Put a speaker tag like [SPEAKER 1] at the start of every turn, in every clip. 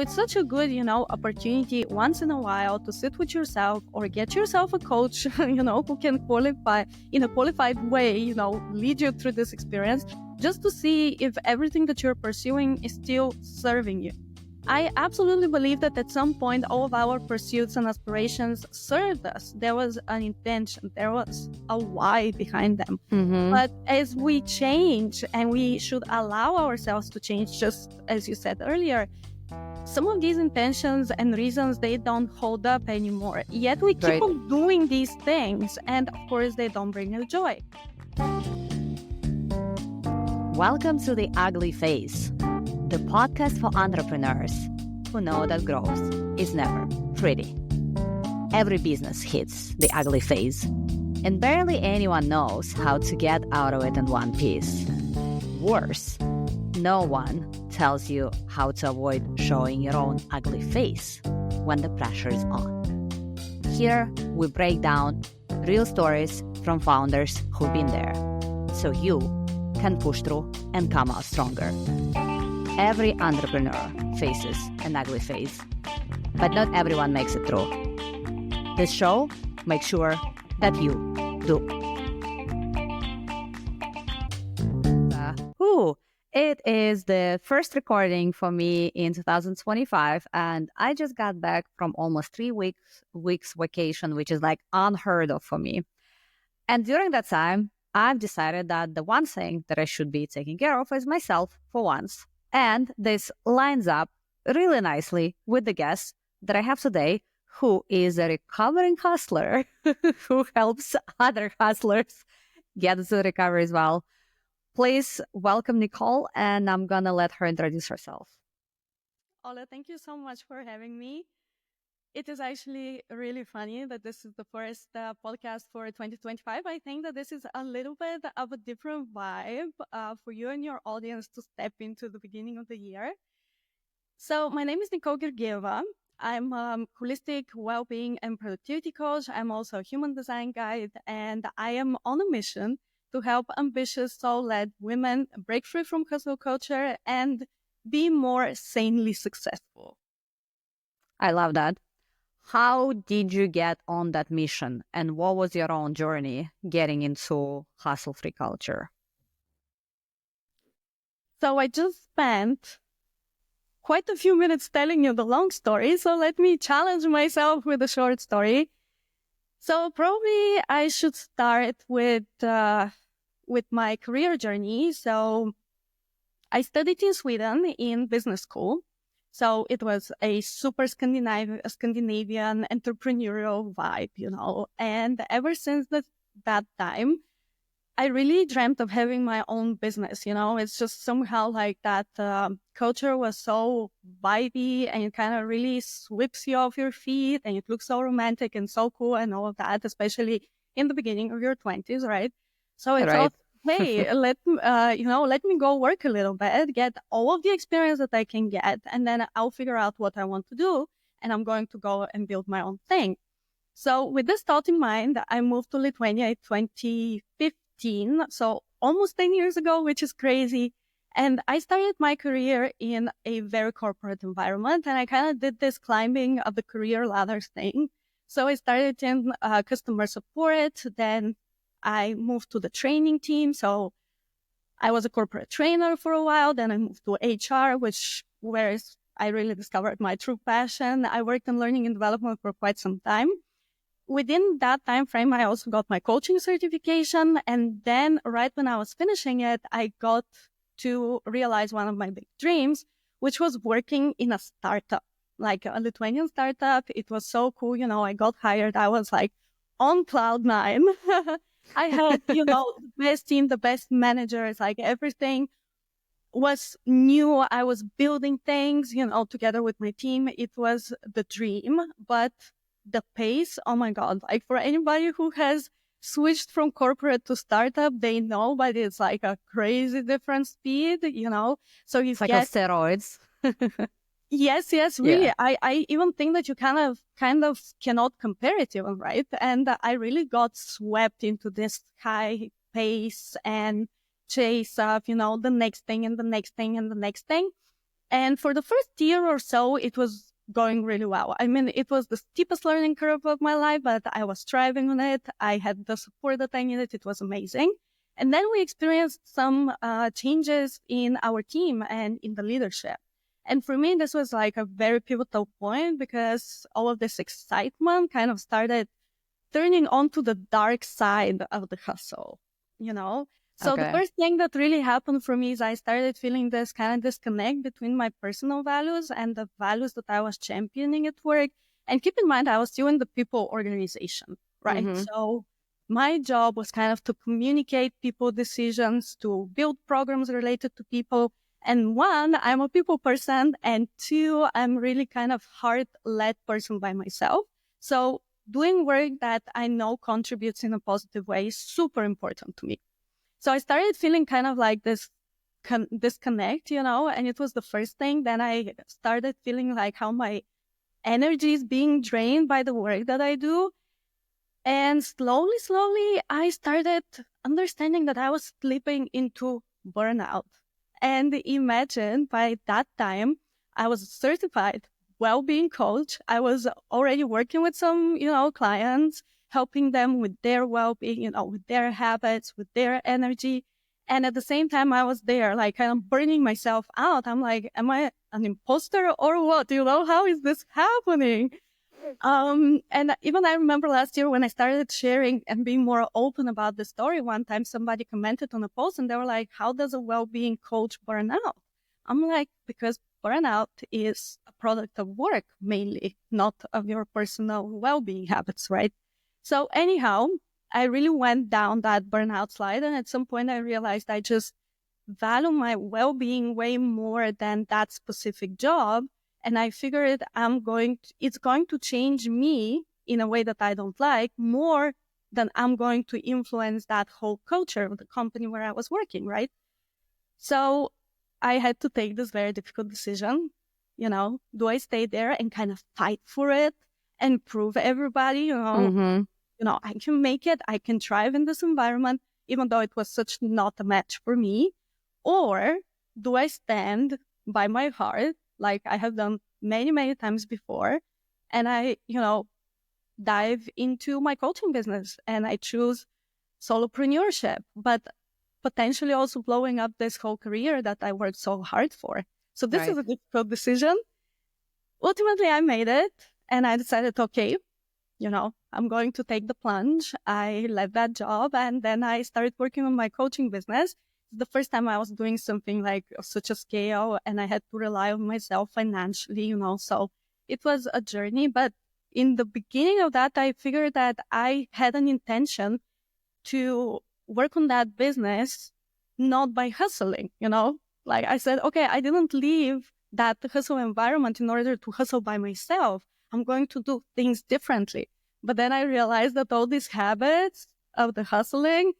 [SPEAKER 1] it's such a good, opportunity once in a while to sit with yourself or get yourself a coach, who can qualify in a qualified way, lead you through this experience just to see if everything that you're pursuing is still serving you. I absolutely believe that at some point, all of our pursuits and aspirations served us. There was an intention, there was a why behind them. But as we change, and we should allow ourselves to change, just as you said earlier, some of these intentions and reasons, they don't hold up anymore. Yet we keep on doing these things, and of course, they don't bring you joy.
[SPEAKER 2] Welcome to The Ugly Phase, the podcast for entrepreneurs who know that growth is never pretty. Every business hits the ugly phase, and barely anyone knows how to get out of it in one piece. Worse, no one tells you how to avoid showing your own ugly face when the pressure is on. Here, we break down real stories from founders who've been there, so you can push through and come out stronger. Every entrepreneur faces an ugly phase, but not everyone makes it through. This show makes sure that you do. It is the first recording for me in 2025, and I just got back from almost 3 weeks vacation, which is like unheard of for me. And during that time, I've decided that the one thing that I should be taking care of is myself for once. And this lines up really nicely with the guest that I have today, who is a recovering hustler who helps other hustlers get to recovery as well. Please welcome Nicole, and I'm going to let her introduce herself.
[SPEAKER 1] Ola, thank you so much for having me. It is actually really funny that this is the first podcast for 2025. I think that this is a little bit of a different vibe for you and your audience to step into the beginning of the year. So my name is Nicole Gueorguieva. I'm a holistic well-being and productivity coach. I'm also a human design guide, and I am on a mission to help ambitious soul-led women break free from hustle culture and be more sanely successful.
[SPEAKER 2] I love that. How did you get on that mission, and what was your own journey getting into hustle-free culture?
[SPEAKER 1] So I just spent quite a few minutes telling you the long story, so let me challenge myself with a short story. So probably I should start with my career journey. So I studied in Sweden in business school. So it was a super Scandinavian entrepreneurial vibe, And ever since that time, I really dreamt of having my own business, It's just somehow like that culture was so vibey, and it kind of really sweeps you off your feet, and it looks so romantic and so cool and all of that, especially in the beginning of your 20s, right? So it's all, hey, let me go work a little bit, get all of the experience that I can get, and then I'll figure out what I want to do, and I'm going to go and build my own thing. So with this thought in mind, I moved to Lithuania in 2015, so almost 10 years ago, which is crazy. And I started my career in a very corporate environment, and I kind of did this climbing of the career ladders thing. So I started in customer support, then I moved to the training team. So I was a corporate trainer for a while. Then I moved to HR, where I really discovered my true passion. I worked in learning and development for quite some time. Within that time frame, I also got my coaching certification. And then right when I was finishing it, I got to realize one of my big dreams, which was working in a startup, like a Lithuanian startup. It was so cool. I got hired. I was like on cloud nine. I had, the best team, the best managers, like everything was new. I was building things, together with my team. It was the dream, but the pace, oh my God, like for anybody who has switched from corporate to startup, they know, but it's like a crazy different speed, So
[SPEAKER 2] it's like on steroids.
[SPEAKER 1] Yes, really. Yeah. I even think that you kind of cannot compare it even, right? And I really got swept into this high pace and chase of, the next thing and the next thing and the next thing. And for the first year or so, it was going really well. I mean, it was the steepest learning curve of my life, but I was thriving on it. I had the support that I needed. It was amazing. And then we experienced some changes in our team and in the leadership. And for me, this was like a very pivotal point because all of this excitement kind of started turning onto the dark side of the hustle, you know? So the first thing that really happened for me is I started feeling this kind of disconnect between my personal values and the values that I was championing at work. And keep in mind, I was still in the people organization, right?
[SPEAKER 2] Mm-hmm.
[SPEAKER 1] So my job was kind of to communicate people decisions, to build programs related to people. And one, I'm a people person. And two, I'm really kind of heart-led person by myself. So doing work that I know contributes in a positive way is super important to me. So I started feeling kind of like this disconnect, and it was the first thing. Then I started feeling like how my energy is being drained by the work that I do. And slowly, I started understanding that I was slipping into burnout. And imagine by that time, I was a certified well-being coach. I was already working with some, clients, helping them with their well-being, with their habits, with their energy. And at the same time, I was there, like kind of burning myself out. I'm like, am I an imposter or what? How is this happening? And even I remember last year when I started sharing and being more open about the story, one time somebody commented on a post and they were like, how does a well-being coach burn out? I'm like, because burnout is a product of work mainly, not of your personal well-being habits, right? So anyhow, I really went down that burnout slide. And at some point I realized I just value my well-being way more than that specific job. And I figured it's going to change me in a way that I don't like more than I'm going to influence that whole culture of the company where I was working, right? So I had to take this very difficult decision. Do I stay there and kind of fight for it and prove everybody,
[SPEAKER 2] Mm-hmm.
[SPEAKER 1] I can make it. I can thrive in this environment, even though it was such not a match for me. Or do I stand by my heart, like I have done many, many times before, and I, dive into my coaching business and I choose solopreneurship, but potentially also blowing up this whole career that I worked so hard for. So this is
[SPEAKER 2] Right.
[SPEAKER 1] a difficult decision. Ultimately, I made it and I decided, okay, I'm going to take the plunge. I left that job and then I started working on my coaching business. The first time I was doing something like of such a scale and I had to rely on myself financially, so it was a journey. But in the beginning of that, I figured that I had an intention to work on that business, not by hustling, like I said, okay, I didn't leave that hustle environment in order to hustle by myself. I'm going to do things differently. But then I realized that all these habits of the hustling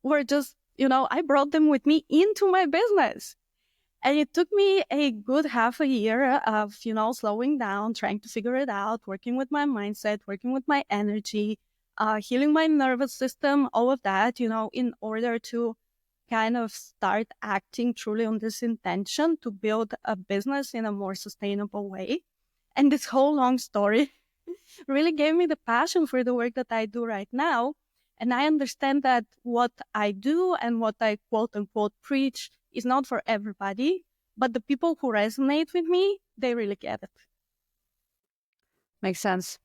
[SPEAKER 1] were just, I brought them with me into my business. And it took me a good half a year of, slowing down, trying to figure it out, working with my mindset, working with my energy, healing my nervous system, all of that, in order to kind of start acting truly on this intention to build a business in a more sustainable way. And this whole long story really gave me the passion for the work that I do right now. And I understand that what I do and what I quote unquote preach is not for everybody, but the people who resonate with me, they really get it.
[SPEAKER 2] Makes sense.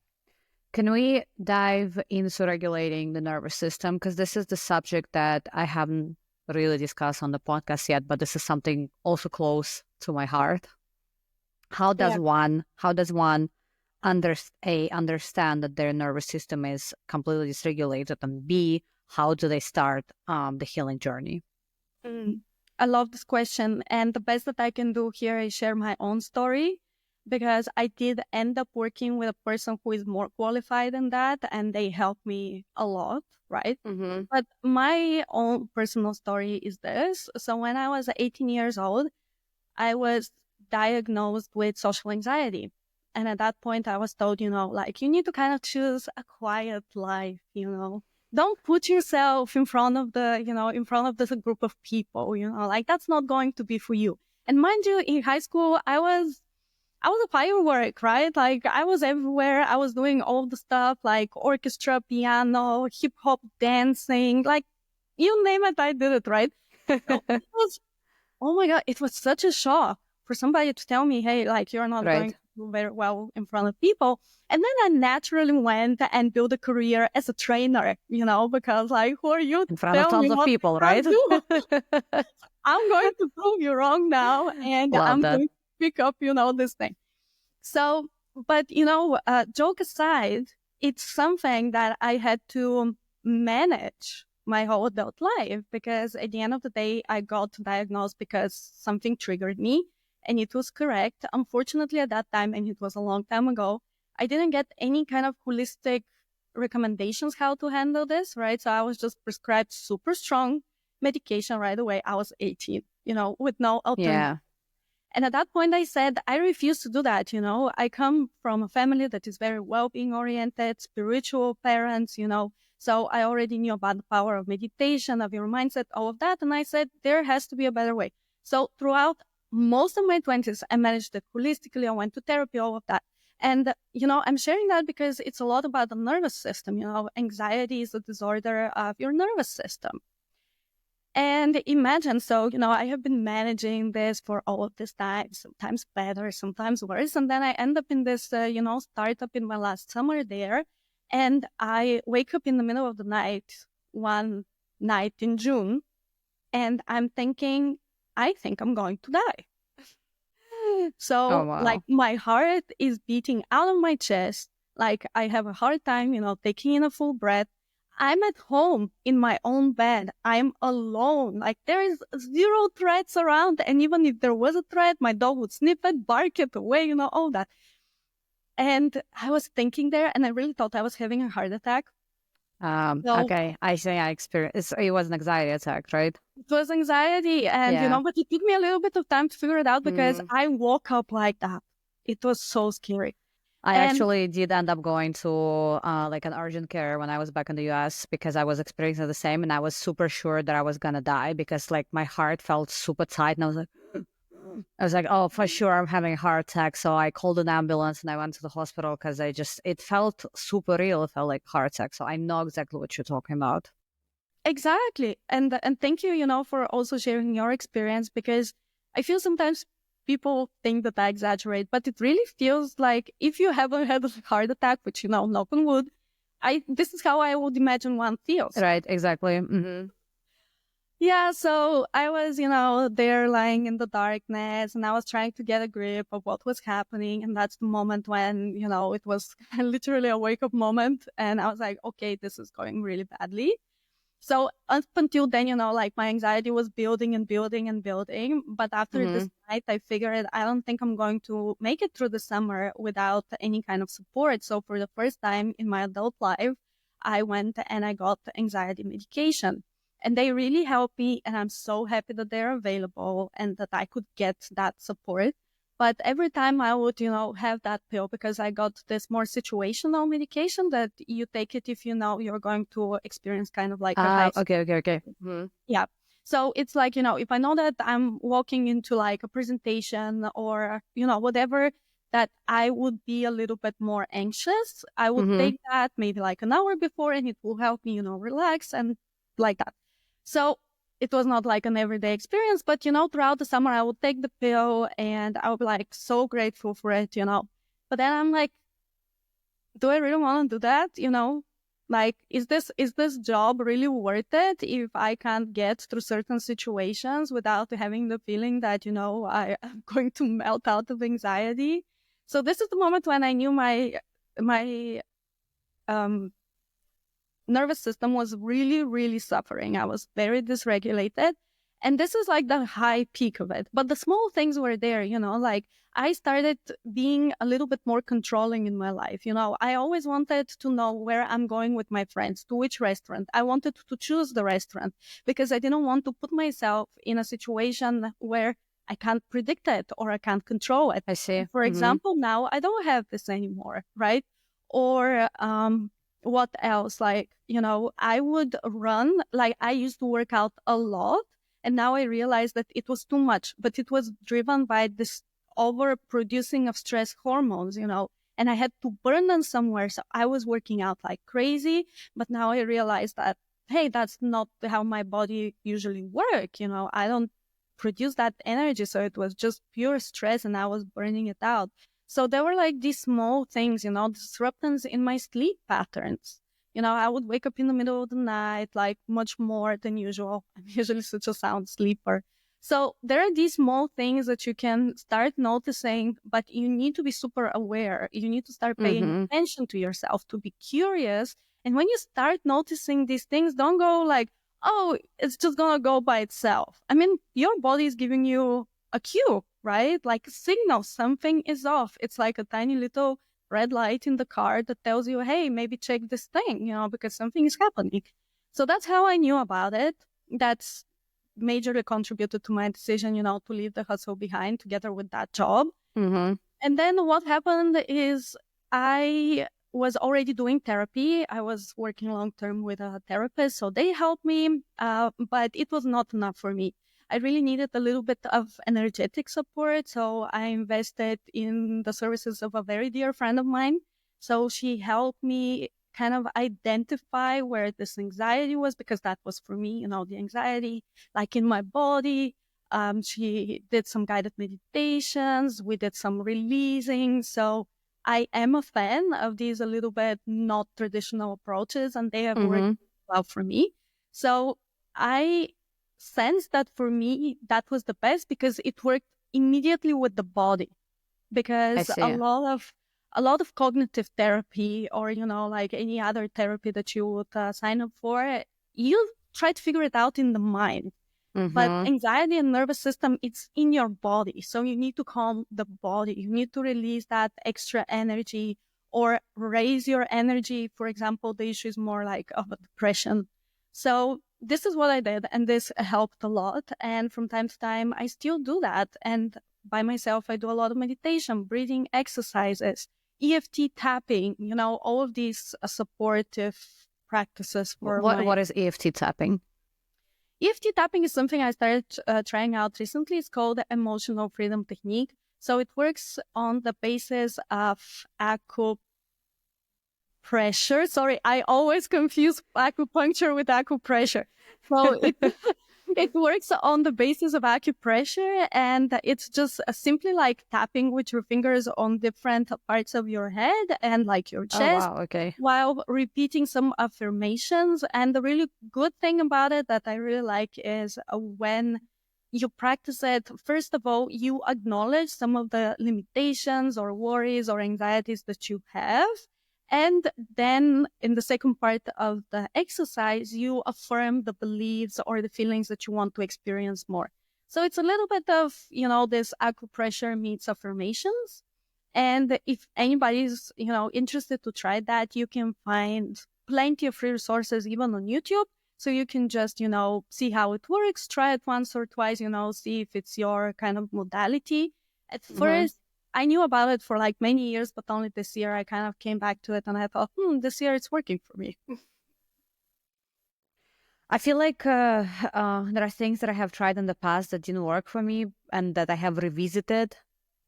[SPEAKER 2] Can we dive into regulating the nervous system? Because this is the subject that I haven't really discussed on the podcast yet, but this is something also close to my heart. How does
[SPEAKER 1] Yeah.
[SPEAKER 2] one understand that their nervous system is completely dysregulated, and B, how do they start the healing journey?
[SPEAKER 1] I love this question. And the best that I can do here is share my own story because I did end up working with a person who is more qualified than that, and they helped me a lot, right?
[SPEAKER 2] Mm-hmm.
[SPEAKER 1] But my own personal story is this. So when I was 18 years old, I was diagnosed with social anxiety. And at that point, I was told, like, you need to kind of choose a quiet life, Don't put yourself in front of in front of this group of people, like, that's not going to be for you. And mind you, in high school, I was a firework, right? Like I was everywhere. I was doing all the stuff like orchestra, piano, hip hop, dancing, like you name it, I did it, right? So it was, oh my God, it was such a shock for somebody to tell me, hey, like you're not going
[SPEAKER 2] Right.
[SPEAKER 1] to do very well in front of people. And then I naturally went and built a career as a trainer, because like, who are you
[SPEAKER 2] In
[SPEAKER 1] to
[SPEAKER 2] front of
[SPEAKER 1] tell me
[SPEAKER 2] tons of
[SPEAKER 1] what
[SPEAKER 2] people,
[SPEAKER 1] I
[SPEAKER 2] right?
[SPEAKER 1] do? I'm going to prove you wrong now, and
[SPEAKER 2] Love
[SPEAKER 1] I'm
[SPEAKER 2] that.
[SPEAKER 1] going to pick up, this thing. So, but joke aside, it's something that I had to manage my whole adult life because at the end of the day, I got diagnosed because something triggered me and it was correct. Unfortunately, at that time, and it was a long time ago, I didn't get any kind of holistic recommendations how to handle this, right? So I was just prescribed super strong medication right away. I was 18, with no alternative.
[SPEAKER 2] Yeah.
[SPEAKER 1] And at that point, I said, I refuse to do that. I come from a family that is very well-being oriented, spiritual parents, so I already knew about the power of meditation, of your mindset, all of that. And I said, there has to be a better way. So throughout most of my 20s, I managed it holistically. I went to therapy, all of that. And, I'm sharing that because it's a lot about the nervous system. Anxiety is a disorder of your nervous system. And imagine, so, I have been managing this for all of this time, sometimes better, sometimes worse. And then I end up in this, startup in my last summer there. And I wake up in the middle of the night, one night in June, and I'm thinking, I think I'm going to die.
[SPEAKER 2] Oh,
[SPEAKER 1] So, like,
[SPEAKER 2] wow.
[SPEAKER 1] my heart is beating out of my chest. Like, I have a hard time, taking in a full breath. I'm at home in my own bed. I'm alone. Like, there is zero threats around. And even if there was a threat, my dog would sniff it, bark it away, all that. And I was thinking there, and I really thought I was having a heart attack. So
[SPEAKER 2] Okay. I say I experienced, it was an anxiety attack, right?
[SPEAKER 1] it was anxiety. And,
[SPEAKER 2] Yeah.
[SPEAKER 1] but it took me a little bit of time to figure it out because
[SPEAKER 2] Mm.
[SPEAKER 1] I woke up like that. It was so scary.
[SPEAKER 2] I
[SPEAKER 1] And
[SPEAKER 2] actually did end up going to like an urgent care when I was back in the US because I was experiencing the same and I was super sure that I was gonna die because like my heart felt super tight and I was like, oh, for sure I'm having a heart attack. So I called an ambulance and I went to the hospital because it felt super real. It felt like heart attack. So I know exactly what you're talking about.
[SPEAKER 1] exactly. And thank you, for also sharing your experience because I feel sometimes people think that I exaggerate, but it really feels like if you haven't had a heart attack, which, knock on wood, this is how I would imagine one feels.
[SPEAKER 2] Right, exactly. Mm-hmm.
[SPEAKER 1] Yeah, so I was, there lying in the darkness and I was trying to get a grip of what was happening. And that's the moment when, it was literally a wake up moment. And I was like, okay, this is going really badly. So up until then, like my anxiety was building and building and building. But after
[SPEAKER 2] Mm-hmm.
[SPEAKER 1] this night, I figured I don't think I'm going to make it through the summer without any kind of support. So for the first time in my adult life, I went and I got anxiety medication. And they really helped me. And I'm so happy that they're available and that I could get that support. But every time I would, have that pill because I got this more situational medication that you take it if you know you're going to experience kind of like a high.
[SPEAKER 2] Okay. Mm-hmm.
[SPEAKER 1] Yeah. So it's like, if I know that I'm walking into like a presentation or, whatever, that I would be a little bit more anxious, I would
[SPEAKER 2] Mm-hmm.
[SPEAKER 1] take that maybe like an hour before and it will help me, relax and like that. So it was not like an everyday experience, but, throughout the summer, I would take the pill and I would be like so grateful for it, But then I'm like, do I really want to do that? Like, is this job really worth it if I can't get through certain situations without having the feeling that, I am going to melt out of anxiety? So this is the moment when I knew my um nervous system was really, really suffering. I was very dysregulated. And this is like the high peak of it. But the small things were there, like I started being a little bit more controlling in my life. I always wanted to know where I'm going with my friends, to which restaurant. I wanted to choose the restaurant because I didn't want to put myself in a situation where I can't predict it or I can't control it.
[SPEAKER 2] I see.
[SPEAKER 1] For
[SPEAKER 2] Mm-hmm.
[SPEAKER 1] example, now I don't have this anymore, right? Or, what else? Like, I would run, like I used to work out a lot. And now I realize that it was too much, but it was driven by this overproducing of stress hormones, and I had to burn them somewhere. So I was working out like crazy, but now I realize that, hey, that's not how my body usually work. I don't produce that energy. So it was just pure stress and I was burning it out. So there were like these small things, disruptions in my sleep patterns. I would wake up in the middle of the night, like much more than usual. I'm usually such a sound sleeper. So there are these small things that you can start noticing, but you need to be super aware. You need to start paying attention to yourself, to be curious. And when you start noticing these things, don't go like, oh, it's just going to go by itself. I mean, your body is giving you a cue, right? Like a signal, something is off. It's like a tiny little red light in the car that tells you, hey, maybe check this thing, because something is happening. So that's how I knew about it. That's majorly contributed to my decision, to leave the hustle behind together with that job. And then what happened is I was already doing therapy. I was working long-term with a therapist, so they helped me, but it was not enough for me. I really needed a little bit of energetic support, so I invested in the services of a very dear friend of mine. So she helped me kind of identify where this anxiety was, because that was for me, the anxiety, like in my body. She did some guided meditations. We did some releasing. So I am a fan of these a little bit not traditional approaches, and they have worked well for me. So I sense that for me, that was the best because it worked immediately with the body. Because a lot of cognitive therapy or, like any other therapy that you would sign up for, you try to figure it out in the mind. But anxiety and nervous system, it's in your body. So you need to calm the body. You need to release that extra energy or raise your energy. For example, the issue is more like of a depression. So this is what I did, and this helped a lot. And from time to time, I still do that. And by myself, I do a lot of meditation, breathing exercises, EFT tapping, all of these supportive practices for
[SPEAKER 2] What is EFT tapping?
[SPEAKER 1] EFT tapping is something I started trying out recently. It's called the emotional freedom technique. So it works on the basis of acupressure. Sorry, I always confuse acupuncture with acupressure. So it works on the basis of acupressure, and it's just simply like tapping with your fingers on different parts of your head and like your chest, while repeating some affirmations. And the really good thing about it that I really like is when you practice it, first of all, you acknowledge some of the limitations or worries or anxieties that you have. And then in the second part of the exercise, you affirm the beliefs or the feelings that you want to experience more. So it's a little bit of, this acupressure meets affirmations. And if anybody's, interested to try that, you can find plenty of free resources, even on YouTube. So you can just, see how it works, try it once or twice, see if it's your kind of modality. At first, I knew about it for like many years, but only this year I kind of came back to it and I thought, this year it's working for me.
[SPEAKER 2] I feel like there are things that I have tried in the past that didn't work for me and that I have revisited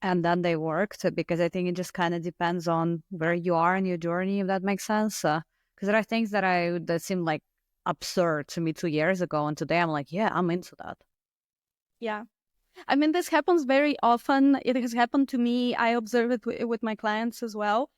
[SPEAKER 2] and then they worked, because I think it just kind of depends on where you are in your journey, if that makes sense. Because there are things that seemed like absurd to me 2 years ago, and today I'm like, yeah, I'm into that.
[SPEAKER 1] Yeah. I mean, this happens very often. It has happened to me. I observe it with my clients as well,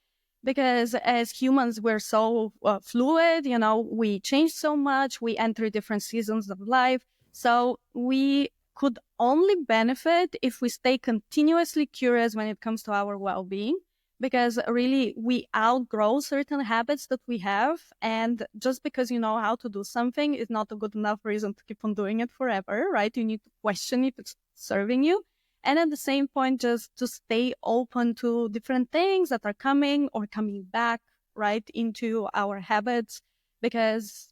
[SPEAKER 1] because as humans, we're so fluid, we change so much. We enter different seasons of life. So we could only benefit if we stay continuously curious when it comes to our well-being, because really we outgrow certain habits that we have. And just because you know how to do something is not a good enough reason to keep on doing it forever, right? You need to question if it's serving you. And at the same point, just to stay open to different things that are coming or coming back, right, into our habits. Because,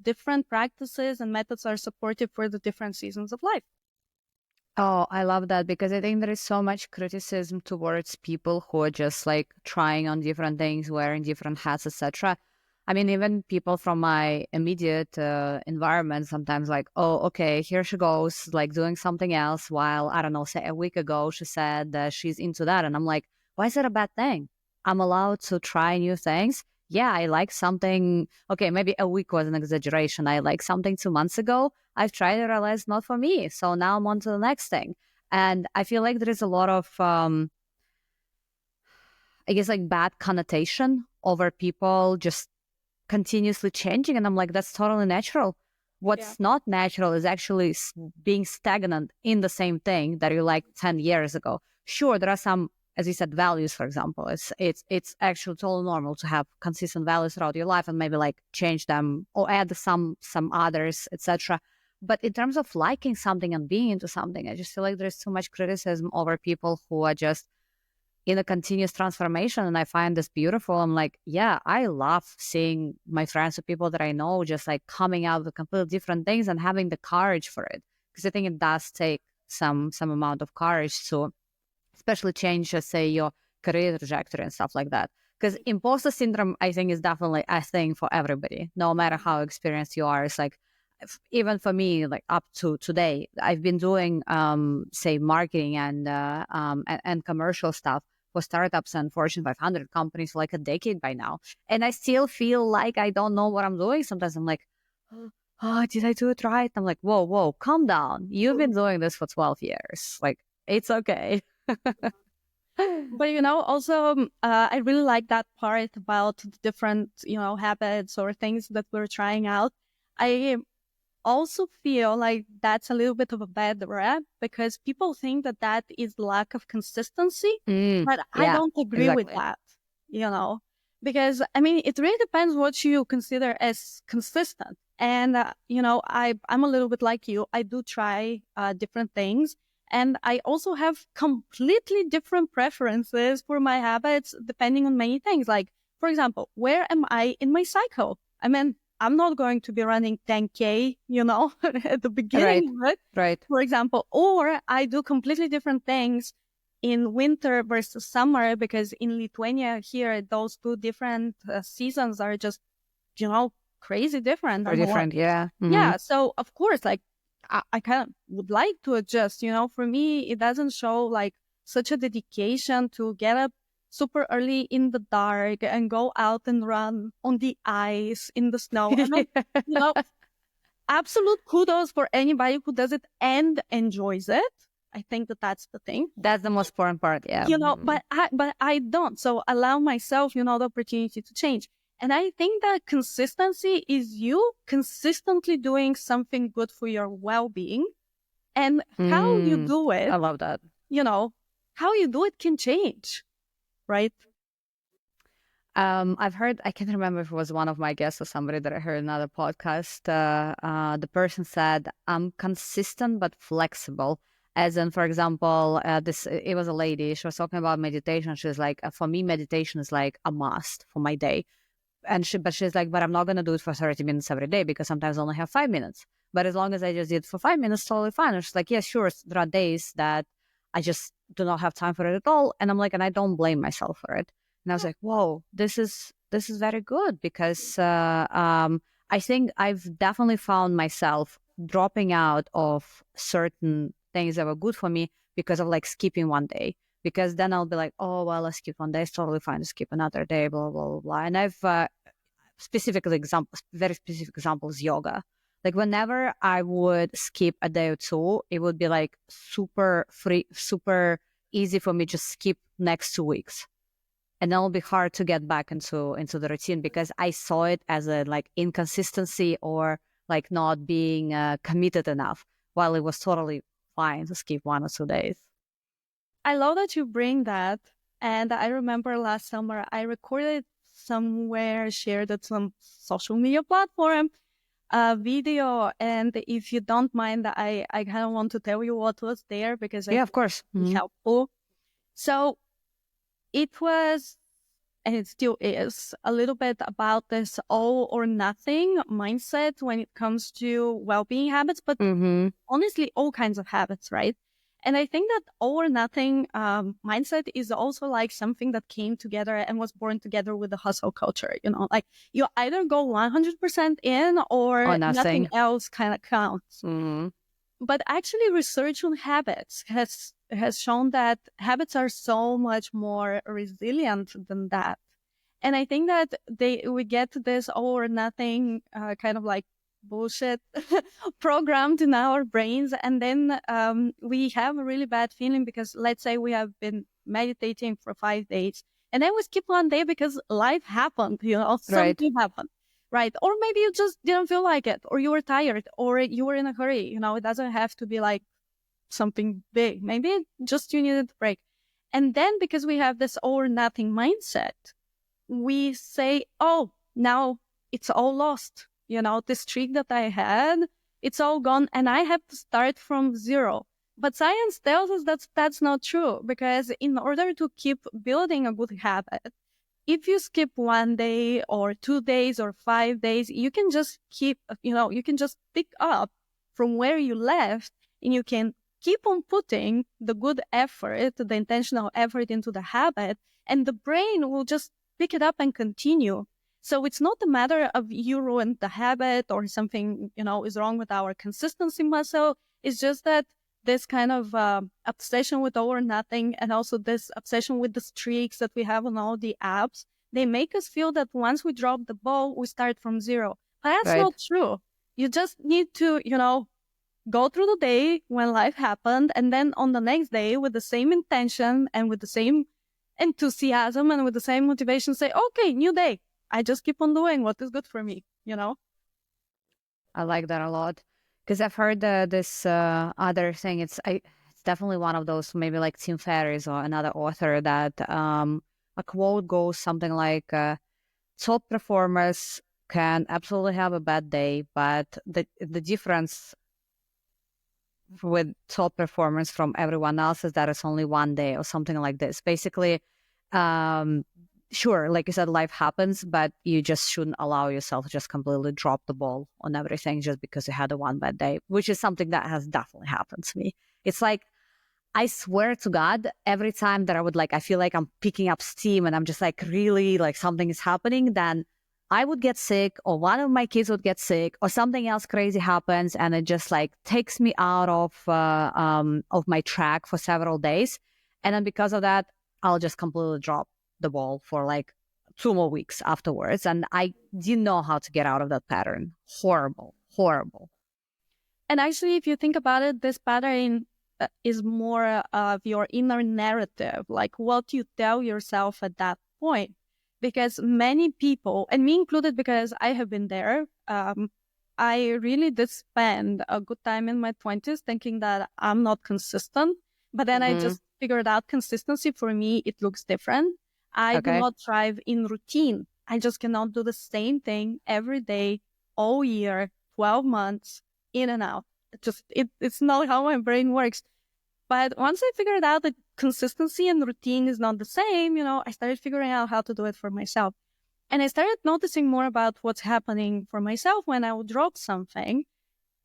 [SPEAKER 1] different practices and methods are supportive for the different seasons of life.
[SPEAKER 2] Oh, I love that, because I think there is so much criticism towards people who are just like trying on different things, wearing different hats, etc. I mean, even people from my immediate environment sometimes like, oh, okay, here she goes, like doing something else. While, I don't know, say a week ago, she said that she's into that. And I'm like, why is it a bad thing? I'm allowed to try new things. Yeah, I like something. Okay, maybe a week was an exaggeration. I like something 2 months ago. I've tried it, realized not for me. So now I'm on to the next thing. And I feel like there is a lot of, I guess, like bad connotation over people just continuously changing. And I'm like, that's totally natural.
[SPEAKER 1] Yeah.
[SPEAKER 2] What's not natural is actually being stagnant in the same thing that you liked 10 years ago. Sure, there are some, as you said, values, for example. It's actually totally normal to have consistent values throughout your life and maybe like change them or add some others, etc. But in terms of liking something and being into something, I just feel like there's too much criticism over people who are just in a continuous transformation. And I find this beautiful. I'm like, yeah, I love seeing my friends or people that I know just like coming out with completely different things and having the courage for it. Because I think it does take some amount of courage to especially change, let's say, your career trajectory and stuff like that. Because imposter syndrome, I think, is definitely a thing for everybody, no matter how experienced you are. It's like, even for me, like up to today, I've been doing, say, marketing and commercial stuff for startups and Fortune 500 companies for like a decade by now. And I still feel like I don't know what I'm doing. Sometimes I'm like, oh, did I do it right? I'm like, whoa, calm down. You've been doing this for 12 years. Like, it's okay.
[SPEAKER 1] But also I really like that part about the different habits or things that we're trying out. I also feel like that's a little bit of a bad rap because people think that that is lack of consistency, but I
[SPEAKER 2] Yeah,
[SPEAKER 1] don't agree with
[SPEAKER 2] exactly.
[SPEAKER 1] that, because I mean, it really depends what you consider as consistent. And, I'm a little bit like you. I do try different things. And I also have completely different preferences for my habits depending on many things. Like, for example, where am I in my cycle? I mean, I'm not going to be running 10K, at the beginning of it,
[SPEAKER 2] Right.
[SPEAKER 1] for example, or I do completely different things in winter versus summer because in Lithuania here, those two different seasons are just, crazy different.
[SPEAKER 2] Very different. Yeah.
[SPEAKER 1] Yeah. So of course, like I kind of would like to adjust, for me, it doesn't show like such a dedication to get up super early in the dark and go out and run on the ice in the snow. I mean, you know, absolute kudos for anybody who does it and enjoys it. I think that that's the thing.
[SPEAKER 2] That's the most important part. Yeah.
[SPEAKER 1] But I don't. So allow myself, the opportunity to change. And I think that consistency is you consistently doing something good for your well-being, and how you do
[SPEAKER 2] I
[SPEAKER 1] it,
[SPEAKER 2] love that.
[SPEAKER 1] how you do it can change, right?
[SPEAKER 2] I've heard, I can't remember if it was one of my guests or somebody that I heard in another podcast. The person said, I'm consistent but flexible. As in, for example, it was a lady. She was talking about meditation. She was like, for me, meditation is like a must for my day. But she's like, but I'm not going to do it for 30 minutes every day because sometimes I only have 5 minutes. But as long as I just did it for 5 minutes, totally fine. And she's like, yeah, sure. There are days that I just do not have time for it at all. And I'm like, and I don't blame myself for it. And I was like, whoa, this is very good because I think I've definitely found myself dropping out of certain things that were good for me because of like skipping one day. Because then I'll be like, oh, well, I skip one day. It's totally fine to skip another day, blah, blah, blah, blah. And I've very specific examples, yoga. Like whenever I would skip a day or two, it would be like super free, super easy for me to skip next 2 weeks. And then it'll be hard to get back into the routine because I saw it as a like inconsistency or like not being committed enough, while it was totally fine to skip 1 or 2 days.
[SPEAKER 1] I love that you bring that. And I remember last summer I recorded somewhere, shared at some social media platform, a video. And if you don't mind, I kind of want to tell you what was there because I
[SPEAKER 2] Yeah,
[SPEAKER 1] think
[SPEAKER 2] of course.
[SPEAKER 1] it's helpful. So it was, and it still is, a little bit about this all or nothing mindset when it comes to well-being habits, but honestly, all kinds of habits, right? And I think that all or nothing mindset is also like something that came together and was born together with the hustle culture. Like you either go 100% in
[SPEAKER 2] Or
[SPEAKER 1] or nothing
[SPEAKER 2] nothing.
[SPEAKER 1] else kind of counts.
[SPEAKER 2] Mm-hmm.
[SPEAKER 1] But actually, research on habits has shown that habits are so much more resilient than that. And I think that we get this all or nothing kind of like bullshit programmed in our brains, and then we have a really bad feeling because let's say we have been meditating for 5 days, and then we skip one day because life happened,
[SPEAKER 2] Right.
[SPEAKER 1] something happened, right? Or maybe you just didn't feel like it, or you were tired, or you were in a hurry. It doesn't have to be like something big. Maybe just you needed a break. And then because we have this all or nothing mindset, we say, oh, now it's all lost. The streak that I had, it's all gone and I have to start from zero. But science tells us that that's not true, because in order to keep building a good habit, if you skip one day or 2 days or 5 days, you can just you can just pick up from where you left, and you can keep on putting the good effort, the intentional effort into the habit, and the brain will just pick it up and continue. So it's not a matter of you ruined the habit or something, is wrong with our consistency muscle. It's just that this kind of obsession with all or nothing, and also this obsession with the streaks that we have on all the apps, they make us feel that once we drop the ball, we start from zero. But that's
[SPEAKER 2] Right.
[SPEAKER 1] not true. You just need to, go through the day when life happened, and then on the next day with the same intention and with the same enthusiasm and with the same motivation, say, okay, new day. I just keep on doing what is good for me.
[SPEAKER 2] I like that a lot because I've heard this other thing. It's definitely one of those, maybe like Tim Ferriss or another author, that a quote goes something like, "Top performers can absolutely have a bad day, but the difference with top performance from everyone else is that it's only one day," or something like this. Basically, um, sure, like you said, life happens, but you just shouldn't allow yourself to just completely drop the ball on everything just because you had a one bad day, which is something that has definitely happened to me. It's like, I swear to God, every time that I feel like I'm picking up steam and I'm just like, really, like something is happening, then I would get sick, or one of my kids would get sick, or something else crazy happens, and it just like takes me out of my track for several days, and then because of that, I'll just completely drop the ball for like 2 more weeks afterwards, and I didn't know how to get out of that pattern. Horrible, horrible.
[SPEAKER 1] And actually, if you think about it, this pattern is more of your inner narrative, like what you tell yourself at that point. Because many people, and me included, because I have been there, I really did spend a good time in my 20s thinking that I'm not consistent. But then I
[SPEAKER 2] Mm-hmm.
[SPEAKER 1] just figured out consistency for me, it looks different. I do
[SPEAKER 2] Okay.
[SPEAKER 1] not thrive in routine. I just cannot do the same thing every day, all year, 12 months, in and out. It's not how my brain works. But once I figured out that consistency and routine is not the same, I started figuring out how to do it for myself. And I started noticing more about what's happening for myself when I would drop something.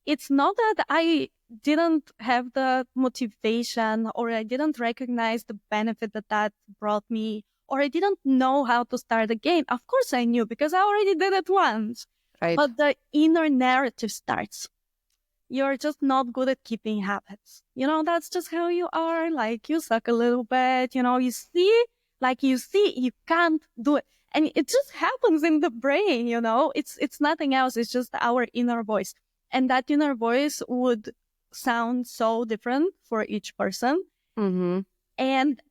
[SPEAKER 1] It's not that I didn't have the motivation, or I didn't recognize the benefit that brought me, or I didn't know how to start again. Of course I knew, because I already did it once.
[SPEAKER 2] Right.
[SPEAKER 1] But the inner narrative starts. You're just not good at keeping habits. That's just how you are. Like, you suck a little bit, you see, you can't do it. And it just happens in the brain, it's nothing else. It's just our inner voice. And that inner voice would sound so different for each person.
[SPEAKER 2] Mm-hmm.
[SPEAKER 1] And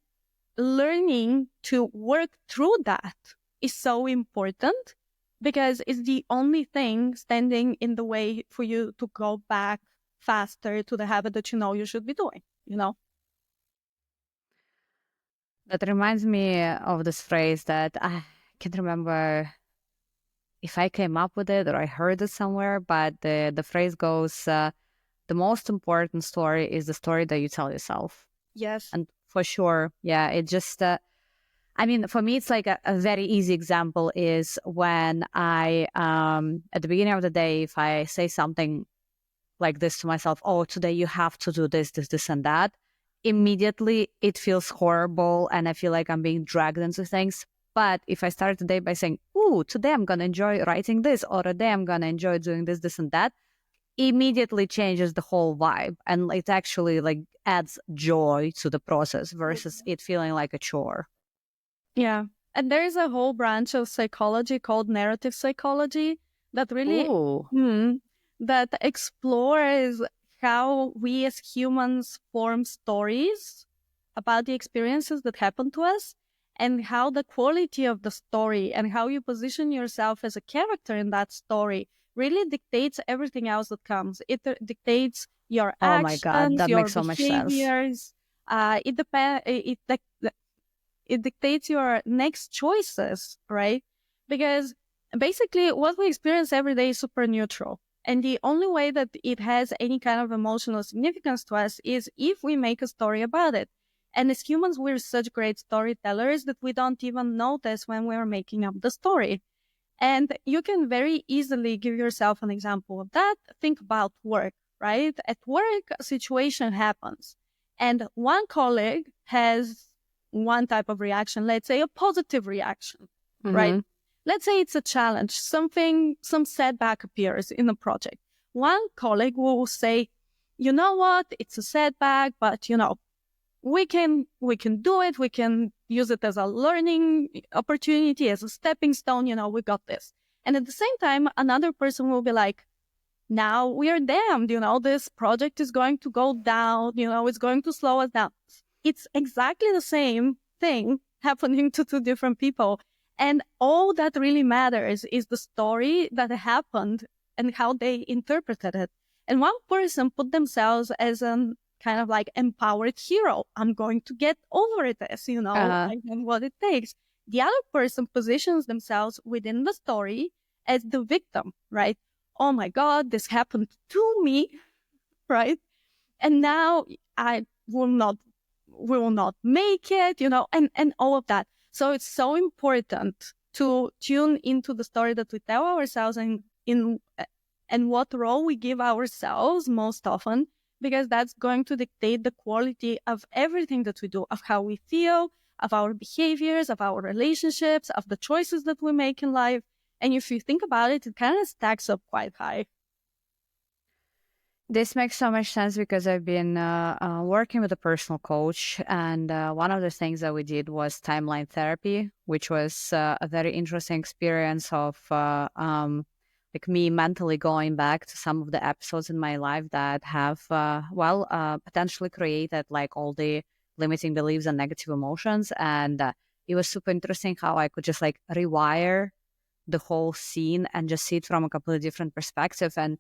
[SPEAKER 1] learning to work through that is so important, because it's the only thing standing in the way for you to go back faster to the habit that you should be doing.
[SPEAKER 2] That reminds me of this phrase that I can't remember if I came up with it or I heard it somewhere, but the phrase goes, the most important story is the story that you tell yourself.
[SPEAKER 1] Yes.
[SPEAKER 2] And for sure, yeah, it just, I mean, for me, it's like a very easy example is when at the beginning of the day, if I say something like this to myself, oh, today you have to do this, this, this, and that. immediately it feels horrible and I feel like I'm being dragged into things. But if I start the day by saying, ooh, today I'm going to enjoy writing this, or today I'm going to enjoy doing this and that, immediately changes the whole vibe. And it actually like adds joy to the process versus it feeling like a chore.
[SPEAKER 1] Yeah. And there's a whole branch of psychology called narrative psychology that really
[SPEAKER 2] Ooh.
[SPEAKER 1] that explores how we as humans form stories about the experiences that happen to us, and how the quality of the story and how you position yourself as a character in that story really dictates everything else that comes. It dictates your
[SPEAKER 2] Oh my God,
[SPEAKER 1] actions,
[SPEAKER 2] that
[SPEAKER 1] your
[SPEAKER 2] makes so much sense.
[SPEAKER 1] behaviors. It dictates your next choices, right? Because basically what we experience every day is super neutral. And the only way that it has any kind of emotional significance to us is if we make a story about it. And as humans, we're such great storytellers that we don't even notice when we're making up the story. And you can very easily give yourself an example of that. Think about work, right? At work, a situation happens, and one colleague has one type of reaction, let's say a positive reaction, right?
[SPEAKER 2] Mm-hmm.
[SPEAKER 1] Let's say it's a challenge, some setback appears in the project. One colleague will say, you know what, it's a setback, but we can do it. We can use it as a learning opportunity, as a stepping stone. We got this. And at the same time, another person will be like, now we are damned. This project is going to go down. It's going to slow us down. It's exactly the same thing happening to two different people. And all that really matters is the story that happened and how they interpreted it. And one person put themselves as an kind of like empowered hero. I'm going to get over this, I know what it takes. The other person positions themselves within the story as the victim, right? Oh my God, this happened to me, right? And now I will not, we will not make it, and all of that. So it's so important to tune into the story that we tell ourselves and what role we give ourselves most often, because that's going to dictate the quality of everything that we do, of how we feel, of our behaviors, of our relationships, of the choices that we make in life. And if you think about it, it kind of stacks up quite high.
[SPEAKER 2] This makes so much sense because I've been working with a personal coach, and one of the things that we did was timeline therapy, which was a very interesting experience of like me mentally going back to some of the episodes in my life that have, potentially created like all the limiting beliefs and negative emotions. And it was super interesting how I could just like rewire the whole scene and just see it from a completely different perspective. And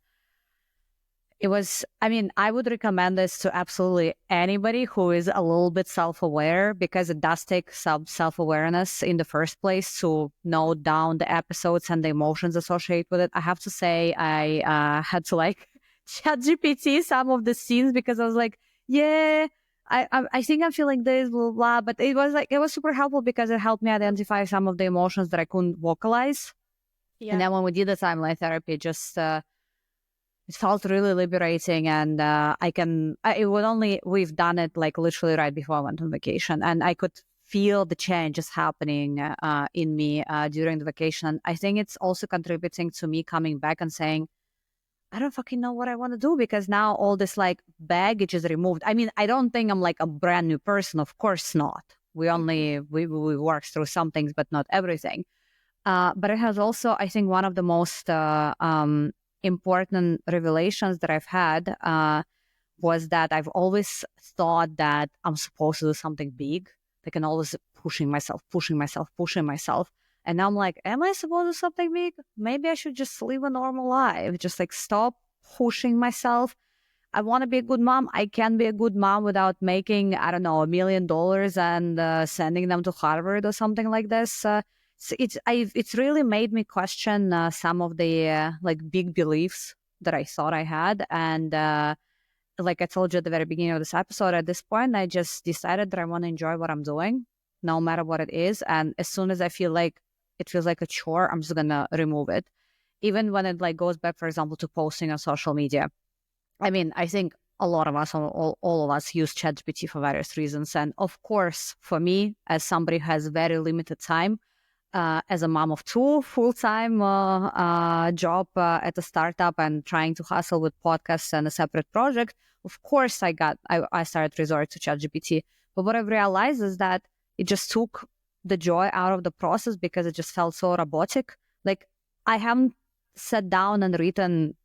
[SPEAKER 2] it was, I mean, I would recommend this to absolutely anybody who is a little bit self-aware, because it does take some self-awareness in the first place to note down the episodes and the emotions associated with it. I have to say, I had to like chat GPT some of the scenes because I was like, yeah, I think I'm feeling this, blah, blah, but it was super helpful because it helped me identify some of the emotions that I couldn't vocalize.
[SPEAKER 1] Yeah.
[SPEAKER 2] And then when we did the timeline therapy, just, it felt really liberating, and we've done it like literally right before I went on vacation, and I could feel the changes happening in me during the vacation. And I think it's also contributing to me coming back and saying, I don't fucking know what I want to do, because now all this like baggage is removed. I mean, I don't think I'm like a brand new person. Of course not. We work through some things, but not everything. But it has also, I think, one of the most important revelations that I've had was that I've always thought that I'm supposed to do something big. Like, I'm always pushing myself. And now I'm like, am I supposed to do something big? Maybe I should just live a normal life. Just like stop pushing myself. I want to be a good mom. I can be a good mom without making, I don't know, $1 million and sending them to Harvard or something like this. It's really made me question some of the like big beliefs that I thought I had. And like I told you at the very beginning of this episode, at this point, I just decided that I want to enjoy what I'm doing, no matter what it is. And as soon as I feel like it feels like a chore, I'm just gonna remove it. Even when it like goes back, for example, to posting on social media. I mean, I think a lot of us, all of us use ChatGPT for various reasons. And of course, for me, as somebody who has very limited time, as a mom of two, full-time job at a startup and trying to hustle with podcasts and a separate project, of course I started resort to ChatGPT. But what I've realized is that it just took the joy out of the process because it just felt so robotic. Like I haven't sat down and written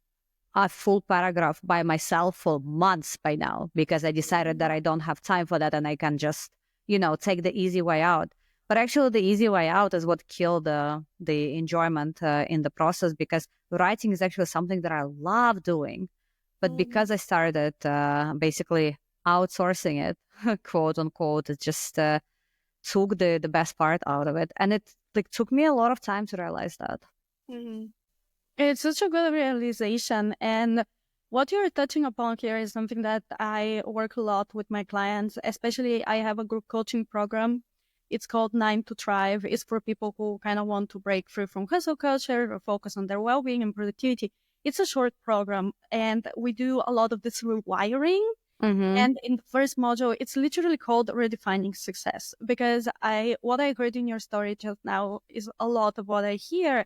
[SPEAKER 2] a full paragraph by myself for months by now because I decided that I don't have time for that and I can just, take the easy way out. But actually, the easy way out is what killed the enjoyment in the process, because writing is actually something that I love doing. But because I started basically outsourcing it, quote unquote, it just took the best part out of it. And it took me a lot of time to realize that.
[SPEAKER 1] Mm-hmm. It's such a good realization. And what you're touching upon here is something that I work a lot with my clients, especially I have a group coaching program. It's called 9 to Thrive. It's for people who kind of want to break free from hustle culture or focus on their well-being and productivity. It's a short program, and we do a lot of this rewiring.
[SPEAKER 2] Mm-hmm.
[SPEAKER 1] And in the first module, it's literally called redefining success, because what I heard in your story just now is a lot of what I hear.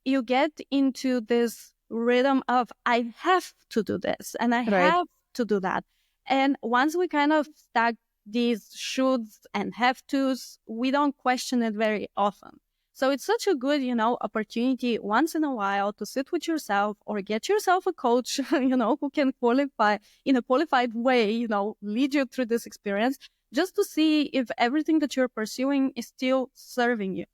[SPEAKER 1] You get into this rhythm of I have to do this and I have to do that. And once we kind of stack these shoulds and have tos, we don't question it very often. So it's such a good, opportunity once in a while to sit with yourself or get yourself a coach, who can qualify in a qualified way, lead you through this experience, just to see if everything that you're pursuing is still serving you.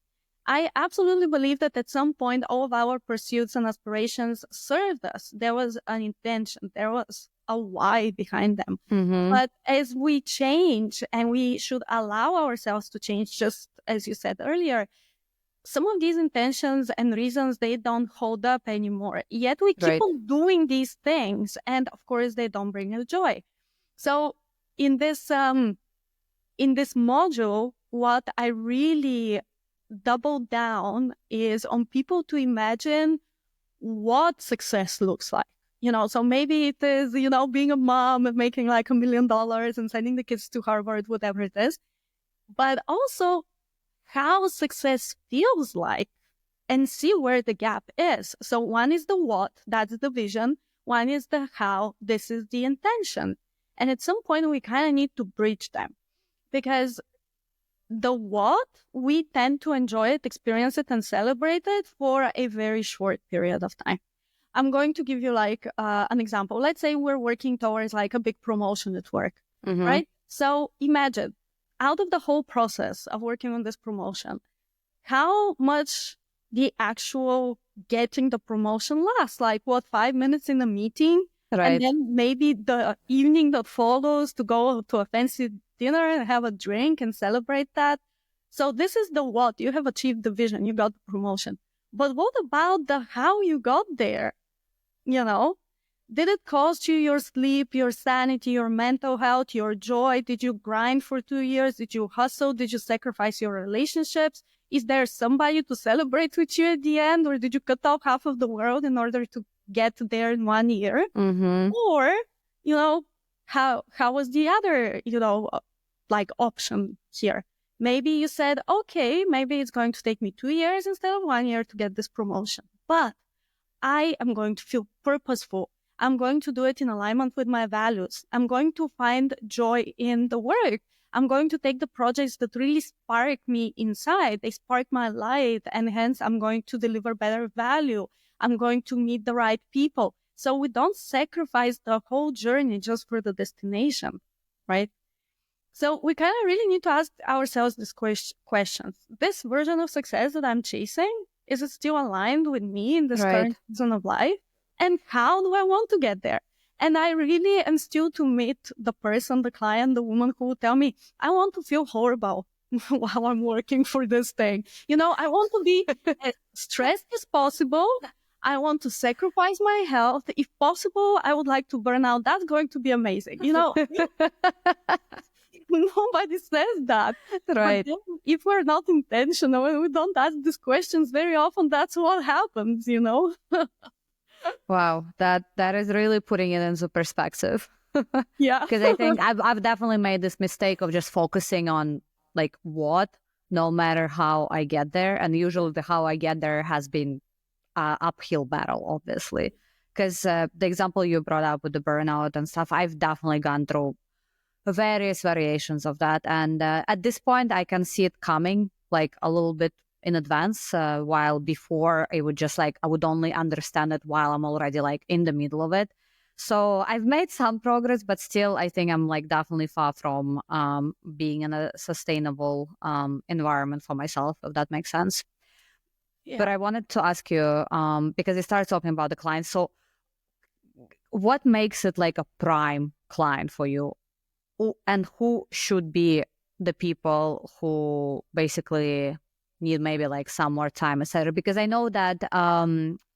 [SPEAKER 1] I absolutely believe that at some point, all of our pursuits and aspirations served us. There was an intention. There was a why behind them.
[SPEAKER 2] Mm-hmm.
[SPEAKER 1] But as we change, and we should allow ourselves to change, just as you said earlier, some of these intentions and reasons, they don't hold up anymore. Yet we keep on doing these things. And of course, they don't bring us joy. So in this module, what I really double down is on people to imagine what success looks like. So maybe it is, being a mom and making like $1 million and sending the kids to Harvard, whatever it is, but also how success feels like, and see where the gap is. So one is the what, that's the vision. One is the how, this is the intention. And at some point we kind of need to bridge them, because the what, we tend to enjoy it, experience it, and celebrate it for a very short period of time. I'm going to give you an example. Let's say we're working towards like a big promotion at work, right? So imagine, out of the whole process of working on this promotion, how much the actual getting the promotion lasts? 5 minutes in a meeting? And then maybe the evening that follows to go to a fancy dinner and have a drink and celebrate that. So this is the what. You have achieved the vision. You got the promotion. But what about the how you got there? Did it cost you your sleep, your sanity, your mental health, your joy? Did you grind for 2 years? Did you hustle? Did you sacrifice your relationships? Is there somebody to celebrate with you at the end? Or did you cut off half of the world in order to get there in 1 year? Or, how was the other, option here? Maybe you said, okay, maybe it's going to take me 2 years instead of 1 year to get this promotion, but I am going to feel purposeful. I'm going to do it in alignment with my values. I'm going to find joy in the work. I'm going to take the projects that really spark me inside. They spark my light, and hence I'm going to deliver better value. I'm going to meet the right people. So we don't sacrifice the whole journey just for the destination, right? So we kind of really need to ask ourselves these questions. This version of success that I'm chasing, is it still aligned with me in this current season of life? And how do I want to get there? And I really am still to meet the person, the client, the woman who will tell me, I want to feel horrible while I'm working for this thing. I want to be as stressed as possible. I want to sacrifice my health. If possible, I would like to burn out. That's going to be amazing. Nobody says that. Right. But if we're not intentional and we don't ask these questions very often, that's what happens,
[SPEAKER 2] Wow, that is really putting it into perspective.
[SPEAKER 1] Yeah.
[SPEAKER 2] Because I think I've definitely made this mistake of just focusing on like what, no matter how I get there, and usually the how I get there has been uphill battle, obviously. Because the example you brought up with the burnout and stuff, I've definitely gone through various variations of that, and at this point, I can see it coming like a little bit in advance. While before, it would just like I would only understand it while I'm already like in the middle of it. So I've made some progress, but still, I think I'm like definitely far from being in a sustainable environment for myself, if that makes sense. But
[SPEAKER 1] Yeah.
[SPEAKER 2] I wanted to ask you, because you started talking about the clients. So what makes it like a prime client for you? And who should be the people who basically need maybe like some more time, etc.? Because I know that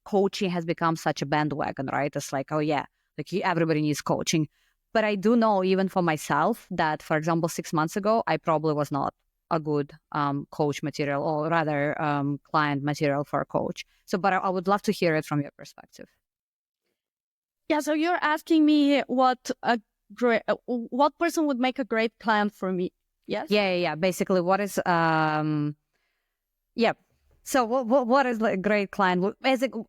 [SPEAKER 2] coaching has become such a bandwagon, right? It's like, oh yeah, like everybody needs coaching. But I do know even for myself that, for example, 6 months ago, I probably was not a good coach material, or rather client material for a coach. So, but I would love to hear it from your perspective.
[SPEAKER 1] Yeah. So you're asking me what person would make a great client for me? Yes.
[SPEAKER 2] Yeah. Basically, what is yeah. So what is like a great client?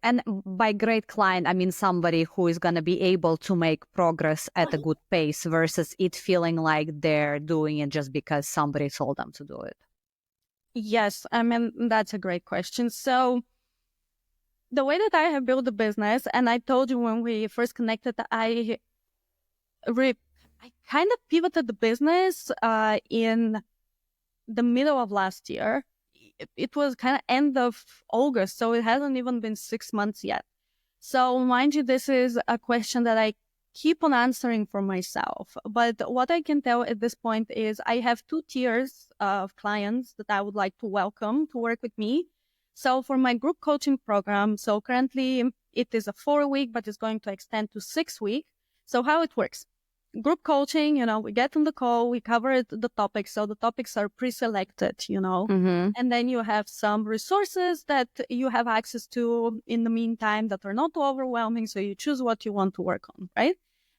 [SPEAKER 2] And by great client, I mean somebody who is going to be able to make progress at a good pace versus it feeling like they're doing it just because somebody told them to do it.
[SPEAKER 1] Yes. I mean, that's a great question. So the way that I have built the business, and I told you when we first connected, I kind of pivoted the business in the middle of last year. It was kind of end of August, so it hasn't even been 6 months yet. So mind you, this is a question that I keep on answering for myself. But what I can tell at this point is I have two tiers of clients that I would like to welcome to work with me. So for my group coaching program, so currently it is a 4 week, but it's going to extend to 6 week. So how it works? Group coaching, we get on the call, we cover the topics. So the topics are pre-selected,
[SPEAKER 2] Mm-hmm.
[SPEAKER 1] and then you have some resources that you have access to in the meantime that are not too overwhelming. So you choose what you want to work on, right?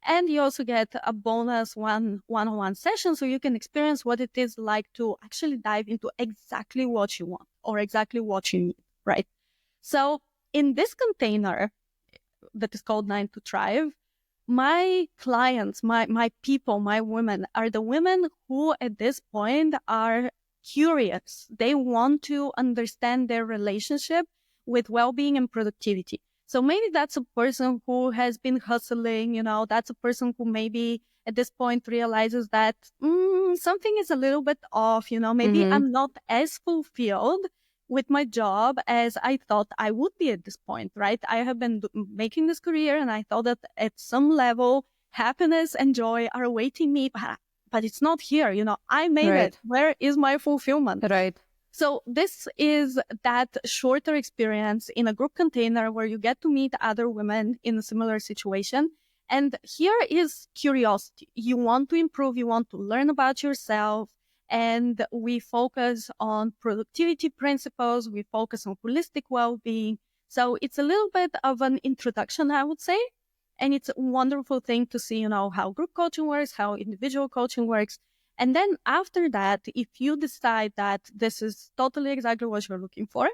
[SPEAKER 1] And you also get a bonus one-on-one session so you can experience what it is like to actually dive into exactly what you want or exactly what you need, right? So in this container that is called 9 to Thrive, my clients, my people, my women are the women who at this point are curious. They want to understand their relationship with well-being and productivity. So maybe that's a person who has been hustling, that's a person who maybe at this point realizes that something is a little bit off, maybe
[SPEAKER 2] Mm-hmm.
[SPEAKER 1] I'm not as fulfilled with my job as I thought I would be at this point, right? I have been making this career and I thought that at some level, happiness and joy are awaiting me, but it's not here. I made it.
[SPEAKER 2] Right.
[SPEAKER 1] Where is my fulfillment?
[SPEAKER 2] Right.
[SPEAKER 1] So this is that shorter experience in a group container where you get to meet other women in a similar situation. And here is curiosity. You want to improve, you want to learn about yourself. And we focus on productivity principles. We focus on holistic well-being. So it's a little bit of an introduction, I would say. And it's a wonderful thing to see, how group coaching works, how individual coaching works. And then after that, if you decide that this is totally exactly what you're looking for,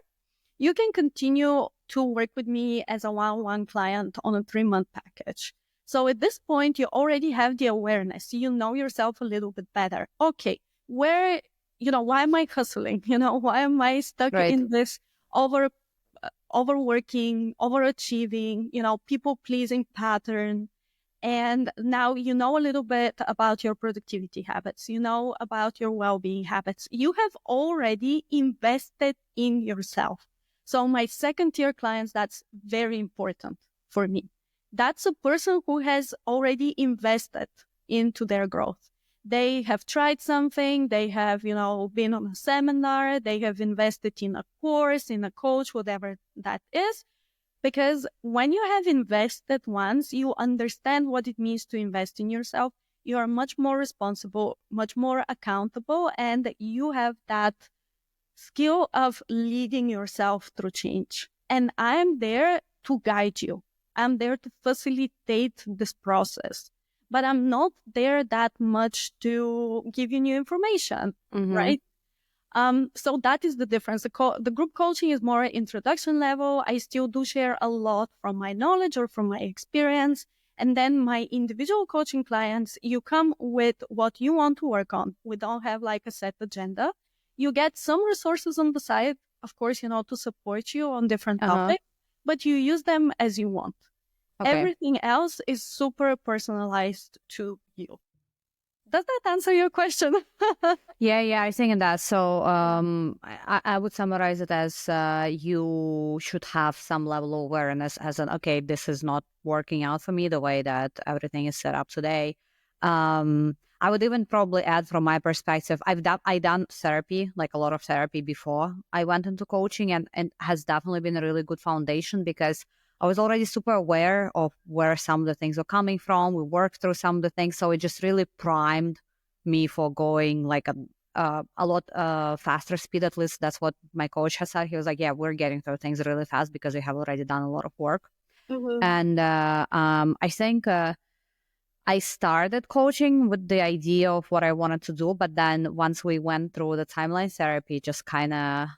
[SPEAKER 1] you can continue to work with me as a one-on-one client on a 3-month package. So at this point, you already have the awareness. You know yourself a little bit better. Okay, why am I hustling? Why am I stuck
[SPEAKER 2] Right.
[SPEAKER 1] in this overworking, overachieving, people-pleasing pattern? And now you know a little bit about your productivity habits. You know about your well-being habits. You have already invested in yourself. So my second tier clients, that's very important for me. That's a person who has already invested into their growth. They have tried something. They have, been on a seminar. They have invested in a course, in a coach, whatever that is. Because when you have invested once, you understand what it means to invest in yourself. You are much more responsible, much more accountable, and you have that skill of leading yourself through change. And I'm there to guide you. I'm there to facilitate this process, but I'm not there that much to give you new information, right? So that is the difference. The group coaching is more introduction level. I still do share a lot from my knowledge or from my experience. And then my individual coaching clients, you come with what you want to work on. We don't have like a set agenda. You get some resources on the side, of course, to support you on different topics, but you use them as you want.
[SPEAKER 2] Okay.
[SPEAKER 1] Everything else is super personalized to you. Does that answer your question?
[SPEAKER 2] Yeah, I think that. So I would summarize it as you should have some level of awareness as an, okay, this is not working out for me the way that everything is set up today. I would even probably add from my perspective, I done therapy, like a lot of therapy before I went into coaching, and has definitely been a really good foundation because I was already super aware of where some of the things were coming from. We worked through some of the things. So it just really primed me for going like a lot faster speed. At least that's what my coach has said. He was like, yeah, we're getting through things really fast because we have already done a lot of work.
[SPEAKER 1] Mm-hmm.
[SPEAKER 2] And I think I started coaching with the idea of what I wanted to do. But then once we went through the timeline therapy, it just kind of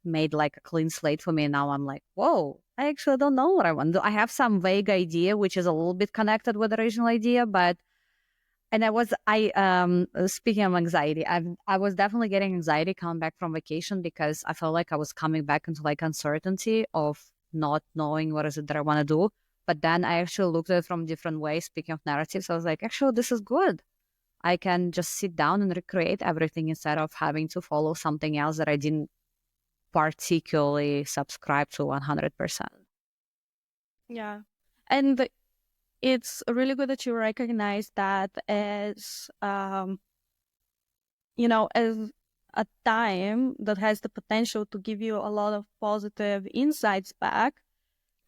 [SPEAKER 2] made like a clean slate for me. Now I'm like, whoa, I actually don't know what I want to do. I have some vague idea, which is a little bit connected with the original idea, but speaking of anxiety, I was definitely getting anxiety coming back from vacation because I felt like I was coming back into like uncertainty of not knowing what is it that I want to do. But then I actually looked at it from different ways. Speaking of narratives, I was like, actually, this is good. I can just sit down and recreate everything instead of having to follow something else that I didn't particularly subscribe to 100%.
[SPEAKER 1] Yeah. And it's really good that you recognize that as, as a time that has the potential to give you a lot of positive insights back,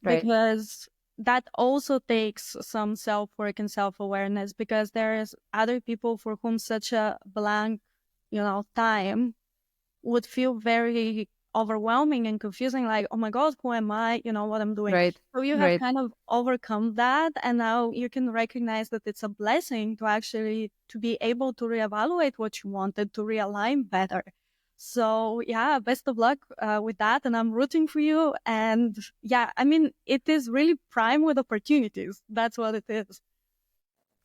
[SPEAKER 2] Right.
[SPEAKER 1] because that also takes some self-work and self-awareness, because there's other people for whom such a blank, time would feel very overwhelming and confusing, like, oh my God, who am I? What I'm doing.
[SPEAKER 2] Right.
[SPEAKER 1] So you have
[SPEAKER 2] Right.
[SPEAKER 1] kind of overcome that. And now you can recognize that it's a blessing to actually to be able to reevaluate what you wanted, to realign better. So yeah, best of luck with that. And I'm rooting for you. And yeah, I mean, it is really prime with opportunities. That's what it is.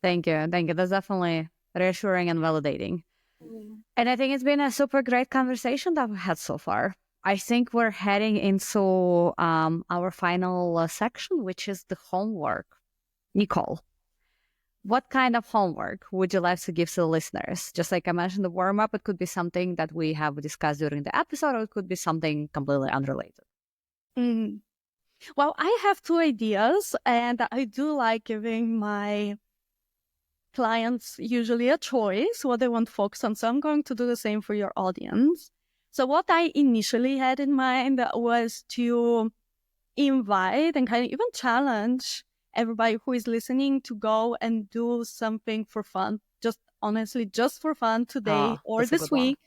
[SPEAKER 2] Thank you. Thank you. That's definitely reassuring and validating.
[SPEAKER 1] Mm.
[SPEAKER 2] And I think it's been a super great conversation that we've had so far. I think we're heading into our final section, which is the homework. Nicole, what kind of homework would you like to give to the listeners? Just like I mentioned, the warm up, it could be something that we have discussed during the episode, or it could be something completely unrelated.
[SPEAKER 1] Mm. Well, I have two ideas, and I do like giving my clients usually a choice what they want to focus on. So I'm going to do the same for your audience. So what I initially had in mind was to invite and kind of even challenge everybody who is listening to go and do something for fun, just honestly, just for fun today or
[SPEAKER 2] That's a
[SPEAKER 1] this
[SPEAKER 2] good one.
[SPEAKER 1] week.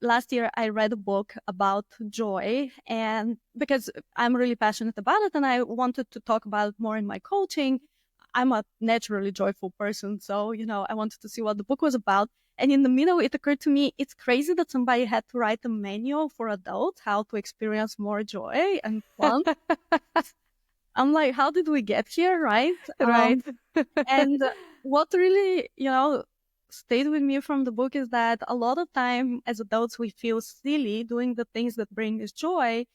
[SPEAKER 1] Last year, I read a book about joy, and because I'm really passionate about it and I wanted to talk about it more in my coaching, I'm a naturally joyful person. So, I wanted to see what the book was about. And in the middle, it occurred to me, it's crazy that somebody had to write a manual for adults, how to experience more joy and fun. I'm like, how did we get here? Right.
[SPEAKER 2] Right.
[SPEAKER 1] And what really, stayed with me from the book is that a lot of time as adults, we feel silly doing the things that bring us joy.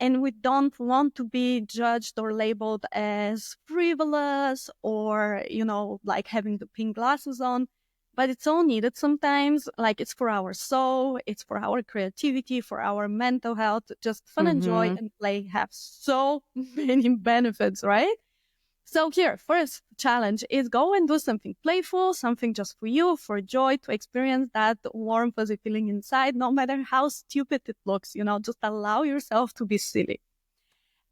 [SPEAKER 1] And we don't want to be judged or labeled as frivolous or, like having the pink glasses on. But it's all needed sometimes. Like, it's for our soul, it's for our creativity, for our mental health. Just fun and joy and play have so many benefits, right? So here, first challenge is go and do something playful, something just for you, for joy, to experience that warm, fuzzy feeling inside, no matter how stupid it looks, just allow yourself to be silly.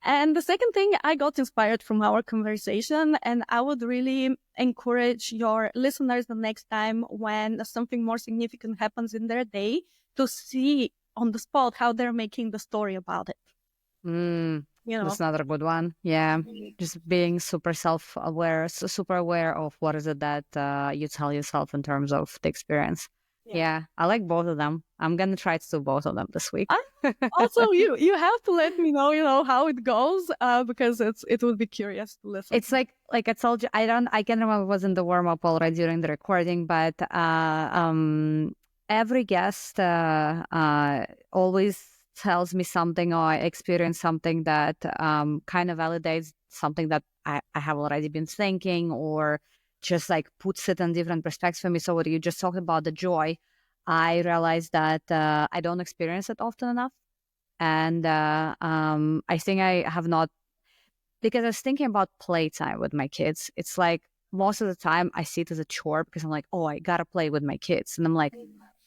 [SPEAKER 1] And the second thing, I got inspired from our conversation, and I would really encourage your listeners the next time when something more significant happens in their day to see on the spot how they're making the story about it. you know.
[SPEAKER 2] That's another good one. Yeah. Just being super self-aware, super aware of what is it that you tell yourself in terms of the experience.
[SPEAKER 1] Yeah.
[SPEAKER 2] Yeah. I like both of them. I'm going to try to do both of them this week.
[SPEAKER 1] Also, you have to let me know, how it goes, because it would be curious to listen.
[SPEAKER 2] It's like I told you, I can remember it was in the warm-up already during the recording, but every guest always tells me something or I experience something that kind of validates something that I have already been thinking, or just like puts it in different perspectives for me. So what you just talked about, the joy, I realized that I don't experience it often enough. And I think I have not, because I was thinking about playtime with my kids. It's like most of the time I see it as a chore because I'm like, oh, I gotta play with my kids. And I'm like,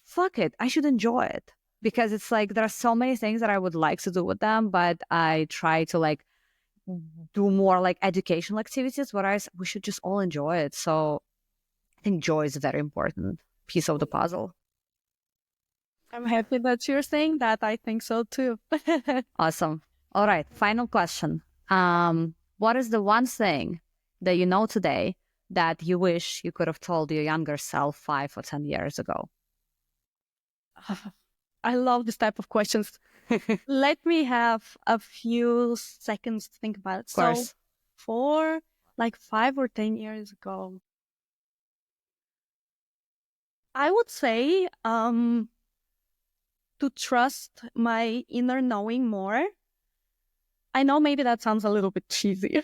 [SPEAKER 2] fuck it, I should enjoy it. Because it's like there are so many things that I would like to do with them, but I try to like do more like educational activities, whereas we should just all enjoy it. So I think joy is a very important piece of the puzzle.
[SPEAKER 1] I'm happy that you're saying that. I think so too.
[SPEAKER 2] Awesome. All right. Final question. What is the one thing that you know today that you wish you could have told your younger self 5 or 10 years ago?
[SPEAKER 1] I love this type of questions. Let me have a few seconds to think about it.
[SPEAKER 2] Of course.
[SPEAKER 1] So, for like 5 or 10 years ago, I would say to trust my inner knowing more. I know maybe that sounds a little bit cheesy,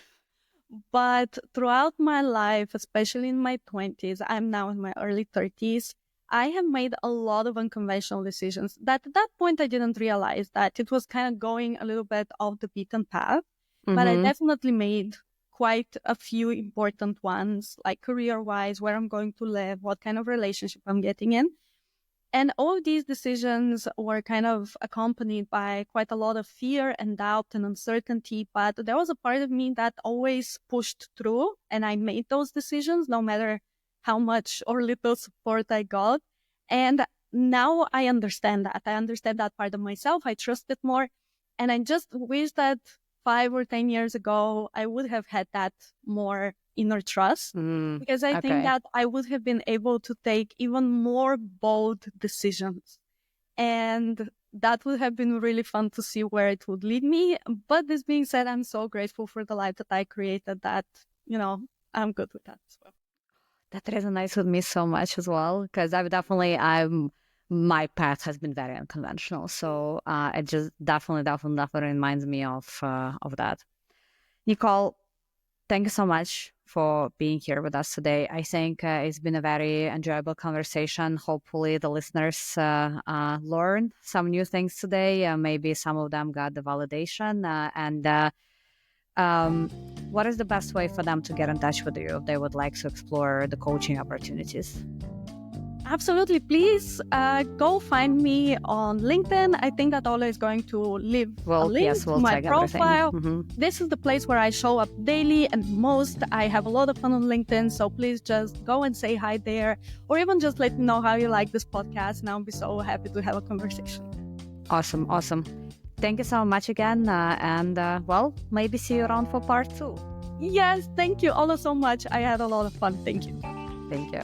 [SPEAKER 1] but throughout my life, especially in my 20s, I'm now in my early 30s, I have made a lot of unconventional decisions that at that point I didn't realize that it was kind of going a little bit off the beaten path, but I definitely made quite a few important ones, like career-wise, where I'm going to live, what kind of relationship I'm getting in. And all of these decisions were kind of accompanied by quite a lot of fear and doubt and uncertainty. But there was a part of me that always pushed through, and I made those decisions no matter how much or little support I got. And now I understand that. I understand that part of myself. I trust it more. And I just wish that 5 or 10 years ago, I would have had that more inner trust, because I think that I would have been able to take even more bold decisions. And that would have been really fun to see where it would lead me. But this being said, I'm so grateful for the life that I created that, I'm good with that as well.
[SPEAKER 2] That resonates with me so much as well, because my path has been very unconventional. So it just definitely reminds me of that. Nicole, thank you so much for being here with us today. I think it's been a very enjoyable conversation. Hopefully the listeners learned some new things today. Maybe some of them got the validation. What is the best way for them to get in touch with you if they would like to explore the coaching opportunities?
[SPEAKER 1] Absolutely. Please go find me on LinkedIn. I think that Ola is going to leave a link to my profile. This is the place where I show up daily and most. I have a lot of fun on LinkedIn. So please just go and say hi there, or even just let me know how you like this podcast. And I'll be so happy to have a conversation.
[SPEAKER 2] Awesome. Thank you so much again. Maybe see you around for part 2.
[SPEAKER 1] Yes, thank you, Ola, so much. I had a lot of fun. Thank you.
[SPEAKER 2] Thank you.